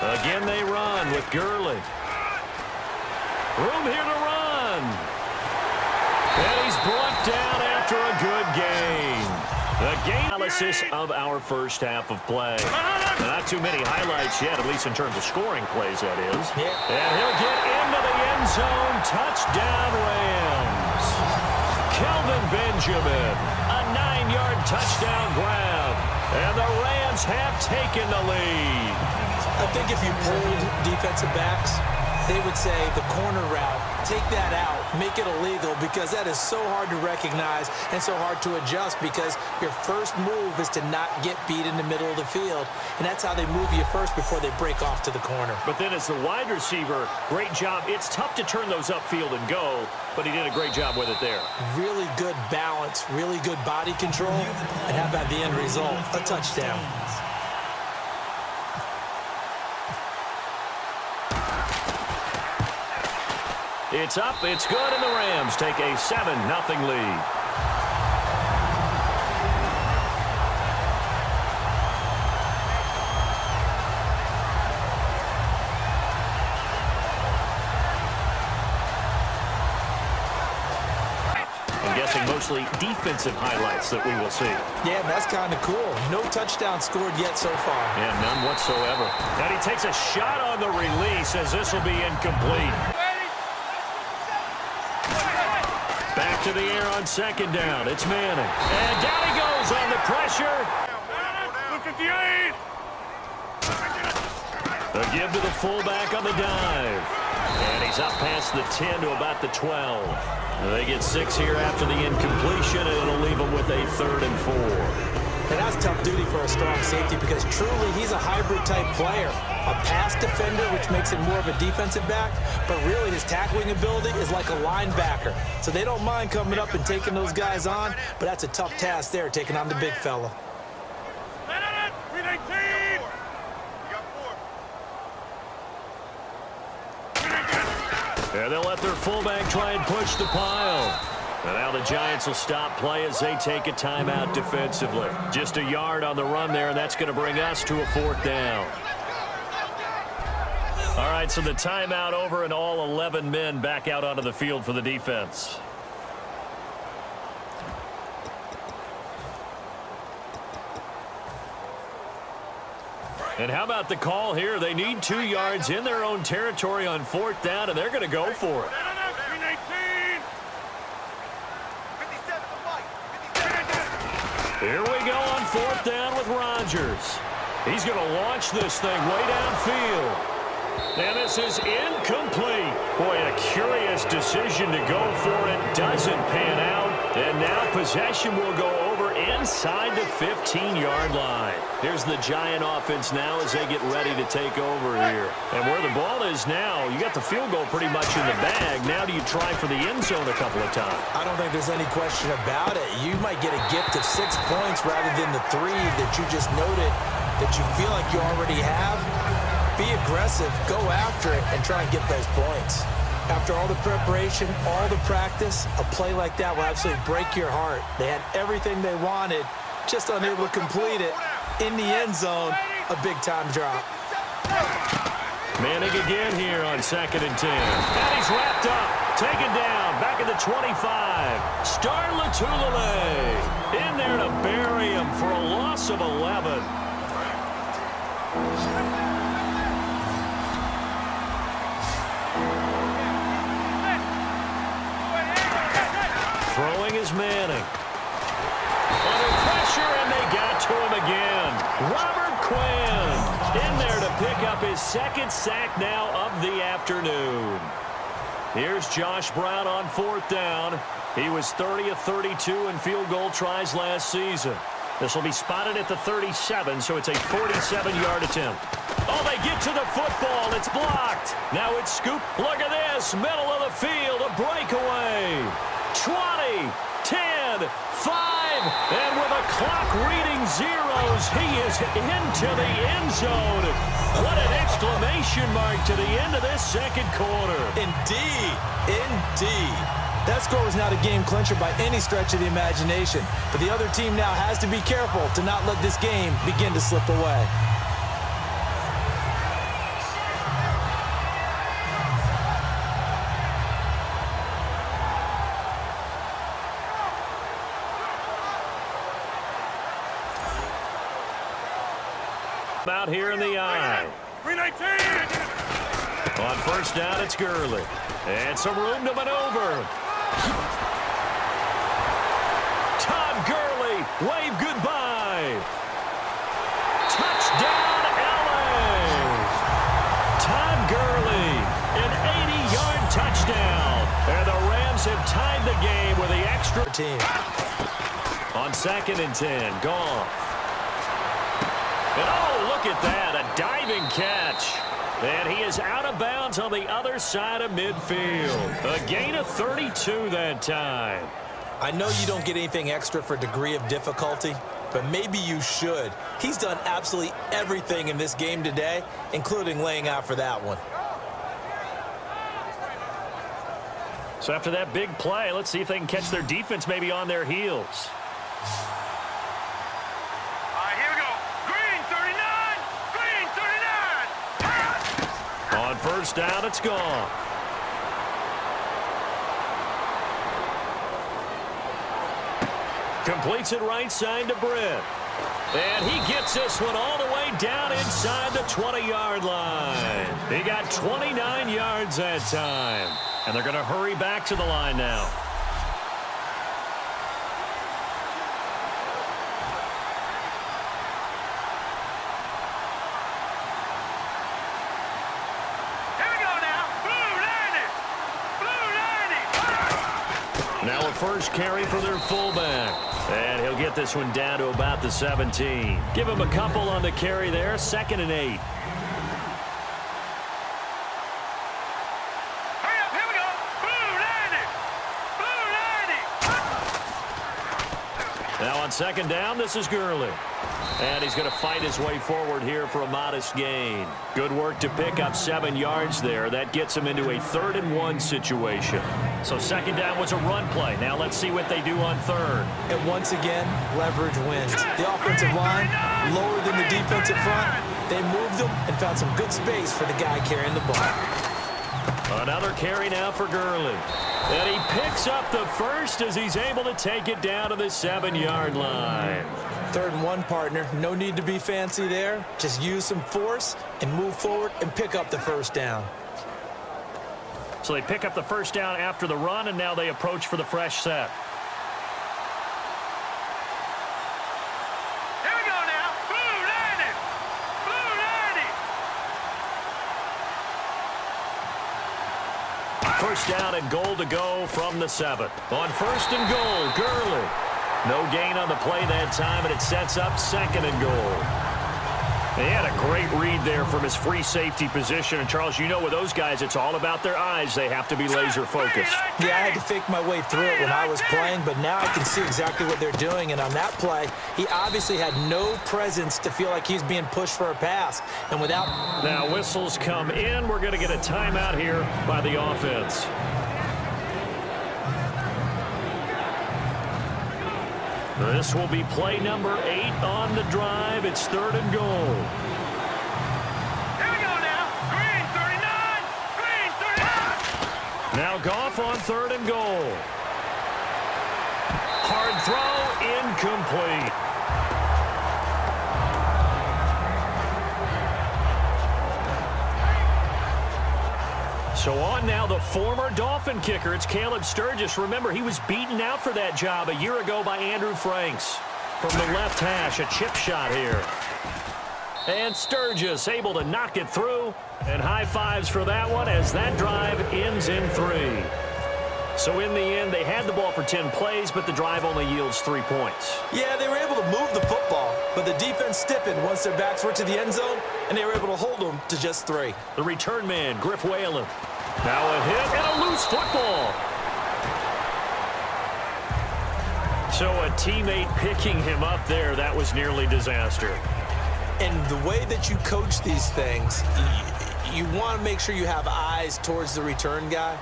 Again they run with Gurley. Room here to run. And he's brought down after a good gain. The game analysis of our first half of play. Not too many highlights yet, at least in terms of scoring plays, that is. Yeah. And he'll get into the end zone. Touchdown, Rams. Kelvin Benjamin, a 9-yard touchdown grab. And the Rams have taken the lead. I think if you pulled defensive backs, they would say the corner route, take that out, make it illegal, because that is so hard to recognize and so hard to adjust, because your first move is to not get beat in the middle of the field, and that's how they move you first before they break off to the corner. But then as the wide receiver, great job. It's tough to turn those upfield and go, but he did a great job with it there. Really good balance, really good body control, and how about the end result? A touchdown. It's up, it's good, and the Rams take a 7-0 lead. I'm guessing mostly defensive highlights that we will see. Yeah, that's kind of cool. No touchdown scored yet so far. Yeah, none whatsoever. And he takes a shot on the release as this will be incomplete. Back to the air on second down. It's Manning. And down he goes on the pressure. A give to the fullback on the dive. And he's up past the 10 to about the 12. They get 6 here after the incompletion, and it'll leave them with a 3rd and 4. And that's tough duty for a strong safety, because truly he's a hybrid-type player. A pass defender, which makes him more of a defensive back, but really his tackling ability is like a linebacker. So they don't mind coming up and taking those guys on, but that's a tough task there, taking on the big fella. And they'll let their fullback try and push the pile. And now the Giants will stop play as they take a timeout defensively. Just a yard on the run there, and that's going to bring us to a 4th down. All right, so the timeout over, and all 11 men back out onto the field for the defense. And how about the call here? They need 2 yards in their own territory on 4th down, and they're going to go for it. Here we go on 4th down with Rodgers. He's going to launch this thing way downfield. And this is incomplete. Boy, a curious decision to go for it. Doesn't pan out. And now possession will go over inside the 15-yard line. Here's the Giant offense now as they get ready to take over here. And where the ball is now, you got the field goal pretty much in the bag. Now do you try for the end zone a couple of times? I don't think there's any question about it. You might get a gift of 6 points rather than the 3 that you just noted that you feel like you already have. Be aggressive, go after it, and try and get those points. After all the preparation, all the practice, a play like that will absolutely break your heart. They had everything they wanted, just unable to complete it. In the end zone, a big-time drop. Manning again here on 2nd and 10. And he's wrapped up, taken down, back at the 25. Star Latulippe in there to bury him for a loss of 11. Throwing is Manning. Under pressure, and they got to him again. Robert Quinn in there to pick up his 2nd sack now of the afternoon. Here's Josh Brown on 4th down. He was 30 of 32 in field goal tries last season. This will be spotted at the 37, so it's a 47-yard attempt. Oh, they get to the football. It's blocked. Now it's scooped. Look at this. Middle of the field, a breakaway. 20, 10, 5, and with a clock reading zeros, he is into the end zone. What an exclamation mark to the end of this 2nd quarter. Indeed, indeed. That score was not a game clincher by any stretch of the imagination, but the other team now has to be careful to not let this game begin to slip away. Out here in the eye. 319. On first down, it's Gurley. And some room to maneuver. Todd Gurley, wave goodbye. Touchdown, LA. Todd Gurley, an 80-yard touchdown. And the Rams have tied the game with the extra team. On 2nd and 10, Goff. And oh, look at that, a diving catch. And he is out of bounds on the other side of midfield. A gain of 32 that time. I know you don't get anything extra for degree of difficulty, but maybe you should. He's done absolutely everything in this game today, including laying out for that one. So after that big play, let's see if they can catch their defense maybe on their heels. Here we go. Green 39. Green 39. On first down, it's gone. Completes it right side to Britt. And he gets this one all the way down inside the 20-yard line. He got 29 yards that time. And they're going to hurry back to the line now. Here we go now. Blue 90. Blue 90. Now a first carry for their fullback. And he'll get this one down to about the 17. Give him a couple on the carry there. 2nd and 8. Now on 2nd down, this is Gurley. And he's going to fight his way forward here for a modest gain. Good work to pick up 7 yards there. That gets him into a 3rd and 1 situation. So 2nd down was a run play. Now let's see what they do on 3rd. And once again, leverage wins. The offensive line, lower than the defensive front. They moved them and found some good space for the guy carrying the ball. Another carry now for Gurley. And he picks up the first as he's able to take it down to the 7-yard line. 3rd and 1, partner. No need to be fancy there. Just use some force and move forward and pick up the first down. So they pick up the first down after the run, and now they approach for the fresh set. Here we go now. Blue 90. Blue 90. First down and goal to go from the 7. On 1st and goal, Gurley. No gain on the play that time, and it sets up 2nd and goal. They had a great read there from his free safety position. And, Charles, you know with those guys, it's all about their eyes. They have to be laser-focused. Yeah, I had to fake my way through it when I was playing, but now I can see exactly what they're doing. And on that play, he obviously had no presence to feel like he's being pushed for a pass. And without... Now whistles come in. We're going to get a timeout here by the offense. This will be play number 8 on the drive. It's 3rd and goal. Here we go now. Green 39. Green 39. Now Goff on 3rd and goal. Hard throw, incomplete. So on now, the former Dolphin kicker. It's Caleb Sturgis. Remember, he was beaten out for that job a year ago by Andrew Franks. From the left hash, a chip shot here. And Sturgis able to knock it through. And high fives for that one as that drive ends in 3. So in the end, they had the ball for 10 plays, but the drive only yields 3 points. Yeah, they were able to move the football, but the defense stiffened once their backs were to the end zone, and they were able to hold them to just 3. The return man, Griff Whalen. Now a hit and a loose football. So a teammate picking him up there, that was nearly disaster. And the way that you coach these things, you want to make sure you have eyes towards the return guy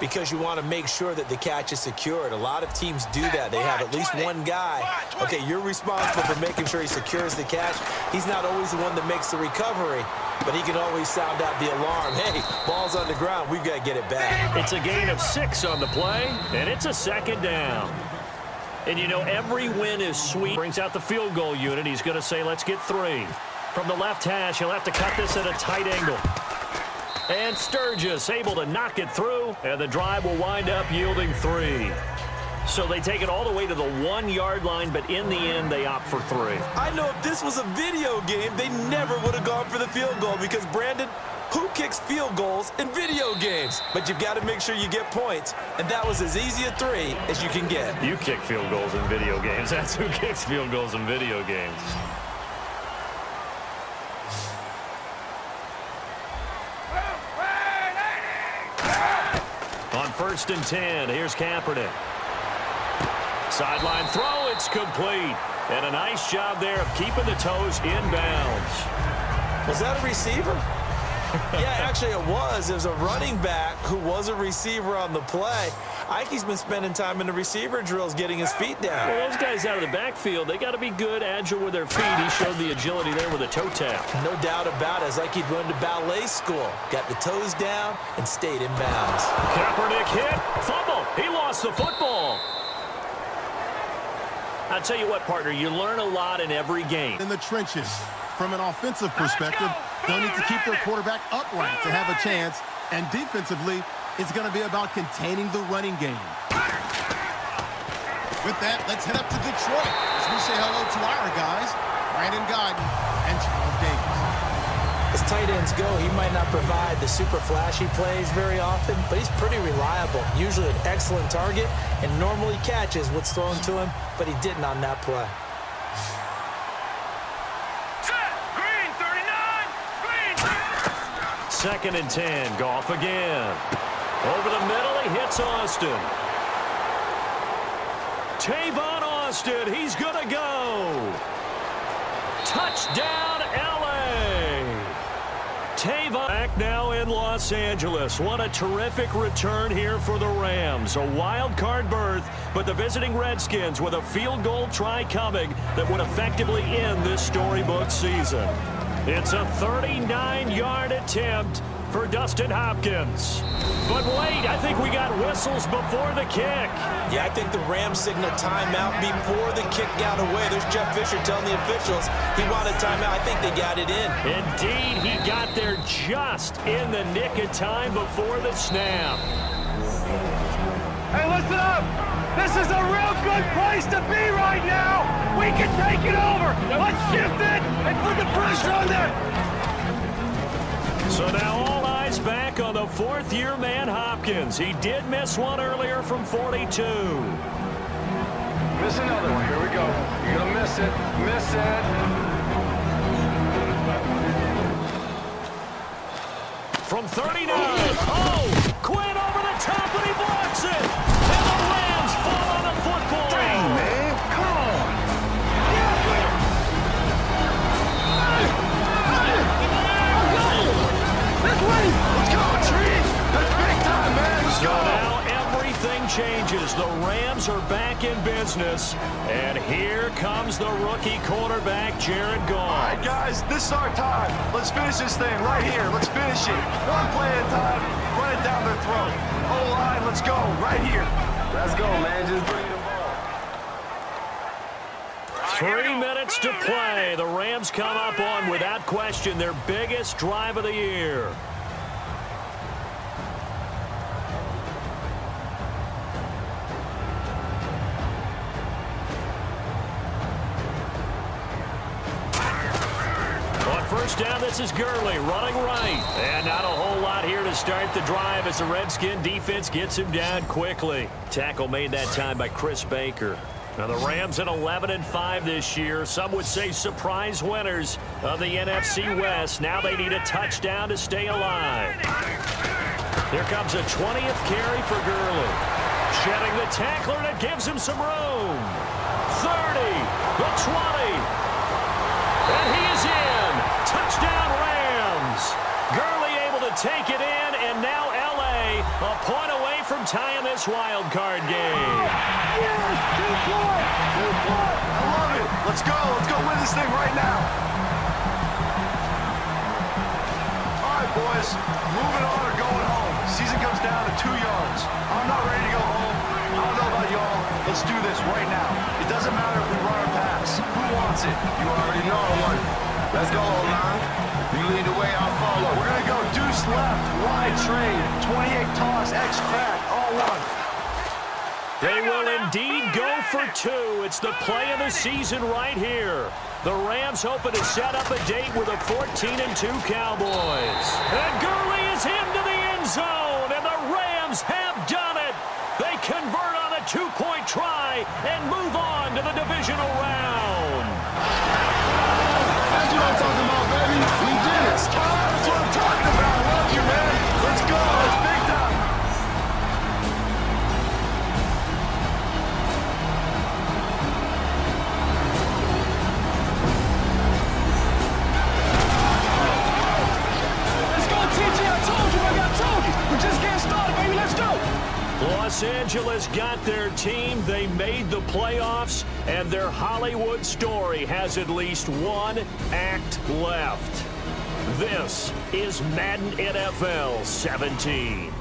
because you want to make sure that the catch is secured. A lot of teams do that. They have at least one guy. Okay, you're responsible for making sure he secures the catch. He's not always the one that makes the recovery, but he can always sound out the alarm. Hey, ball's on the ground. We've got to get it back. It's a gain of 6 on the play, and it's a 2nd down. And, you know, every win is sweet. Brings out the field goal unit. He's going to say, let's get 3. From the left hash, he'll have to cut this at a tight angle. And Sturgis able to knock it through, and the drive will wind up yielding 3. So they take it all the way to the 1-yard line, but in the end, they opt for 3. I know if this was a video game, they never would have gone for the field goal because, Brandon, who kicks field goals in video games? But you've got to make sure you get points, and that was as easy a 3 as you can get. You kick field goals in video games. That's who kicks field goals in video games. On 1st and 10, here's Kaepernick. Sideline throw, it's complete. And a nice job there of keeping the toes in bounds. Was that a receiver? Yeah, actually it was. It was a running back who was a receiver on the play. Ike's been spending time in the receiver drills getting his feet down. Well, those guys out of the backfield, they got to be good, agile with their feet. He showed the agility there with a toe tap. No doubt about it. It's like he'd run to ballet school. Got the toes down and stayed in bounds. Kaepernick hit, fumble. He lost the football. I'll tell you what, partner, you learn a lot in every game. In the trenches, from an offensive perspective, they'll need to keep their quarterback upright to have a chance. And defensively, it's going to be about containing the running game. With that, let's head up to Detroit as we say hello to our guys, Brandon Guyton and Charles Davis. As tight ends go, he might not provide the super flashy plays very often, but he's pretty reliable. Usually an excellent target and normally catches what's thrown to him, but he didn't on that play. Set. Green 39. Green. 2nd and 10. Goff again. Over the middle, he hits Austin. Tavon Austin, he's going to go. Touchdown, L.A. Tavon back now in Los Angeles. What a terrific return here for the Rams. A wild card berth, but the visiting Redskins with a field goal try coming that would effectively end this storybook season. It's a 39-yard attempt for Dustin Hopkins. But wait, I think we got whistles before the kick. Yeah, I think the Rams signaled timeout before the kick got away. There's Jeff Fisher telling the officials he wanted timeout. I think they got it in. Indeed, he got there just in the nick of time before the snap. Hey, listen up. This is a real good place to be right now. We can take it over. Let's shift it and put the pressure on them. So now all eyes back on the 4th-year man Hopkins. He did miss one earlier from 42. Miss another one. Here we go. You're going to miss it. Miss it. From 39. Oh! Quinn over the top, and he blocks it. And the Rams fall on the football. Dang, man. Come on. This way. Let's go, Tree. That's big time, man. Let's So go. now everything changes. The Rams are back in business. And here comes the rookie quarterback, Jared All Goff. right, guys, this is our time. Let's finish this thing right here. Let's finish it. One play at a time. Run it down their throat. O-line, let's go. Right here. Let's go, man. Just bring the ball. 3 minutes to play. The Rams come up on, without question, their biggest drive of the year. On 1st down, this is Gurley running right. And not a whole lot here to start the drive as the Redskin defense gets him down quickly. Tackle made that time by Chris Baker. Now the Rams at 11-5 this year. Some would say surprise winners of the NFC West. Now they need a touchdown to stay alive. Here comes a 20th carry for Gurley. Shedding the tackler, and it gives him some room. 30, the 20. And he is in. Touchdown Rams. Gurley able to take it in, and now L.A. a point away from tying this wild card game. Yes, good play. Good play. I love it. Let's go. Let's go win this thing right now. All right, boys. Moving on or going home. Season comes down to 2 yards. I'm not ready to go home. I don't know about y'all. Let's do this right now. It doesn't matter if we run or pass. Who wants it? You already know I want it. Let's go, O-line. You lead the way, I'll follow. We're going to go deuce left, wide trade, 28 toss, X-crack, all one. They will indeed go for two. It's the play of the season right here. The Rams hoping to set up a date with a 14-2 Cowboys. And Gurley is into the end zone, and the Rams have done it. They convert on a two-point try and move on to the divisional round. That's what I'm talking about, baby. We did it. That's what I'm talking about. I love you, man. Let's go. It's big time. Los Angeles got their team. They made the playoffs, and their Hollywood story has at least one act left. This is Madden NFL 17.